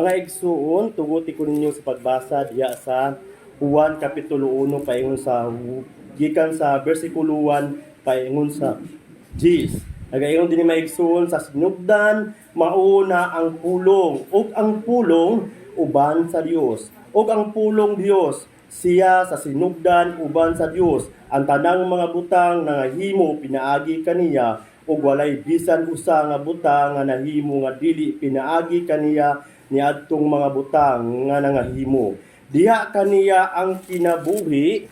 Mga igsuon, tuguti ko ninyo sa pagbasa diya sa Juan Kapitulo 1 paingon sa gikan sa bersikulo 1 paingon sa 10. Nagaingon din mga igsuon sa sinugdan mauna ang pulong ug ang pulong uban sa Dios. Ug ang pulong Dios siya sa sinugdan uban sa Dios. Ang tanang mga butang nga nahimo pinaagi kaniya ug walay bisan usa nga butang nga nahimo nga dili pinaagi kaniya niadtong mga butang nga nangahimo. Diha kaniya ang kinabuhi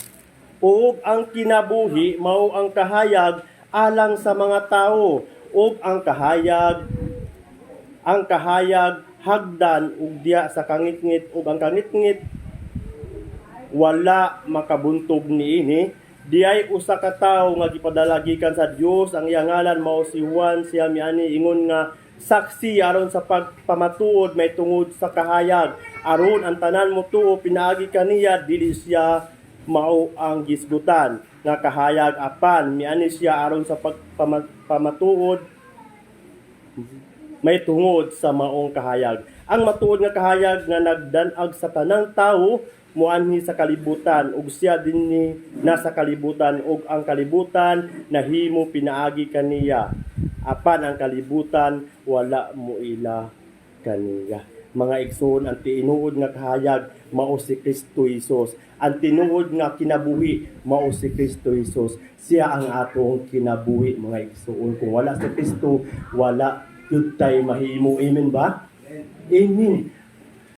ug ang kinabuhi mao ang kahayag alang sa mga tawo ug ang kahayag hagdan ug diya sa kangitngit ug ang kangitngit wala makabuntog niini. Diay usa ka tawo nga gipadala gikan sa Dios, ang iyang ngalan mao si Juan. Siya miani ingon nga saksi aron sa pagpamatuod may tungod sa kahayag, aron ang tanan mo tuo pinaagi kaniya dili siya mao ang gisgutan nga kahayag, apan miani siya aron sa pagpamatuod may tungod sa maong kahayag. Ang matuod nga kahayag nga nagdan-ag sa tanang tawo muanhi sa kalibutan ug siya dinhi nasa kalibutan ug ang kalibutan nahimo pinaagi kaniya, apan ang kalibutan wala moila kaniya. Mga igsoon, ang tinuod nga kahayag mao si Kristo Jesus. Ang tinuod nga kinabuhi mao si Kristo Jesus. Siya ang atong kinabuhi, mga igsoon. Kung wala si Kristo, wala yun tay mahimo. Amen ba? Amen.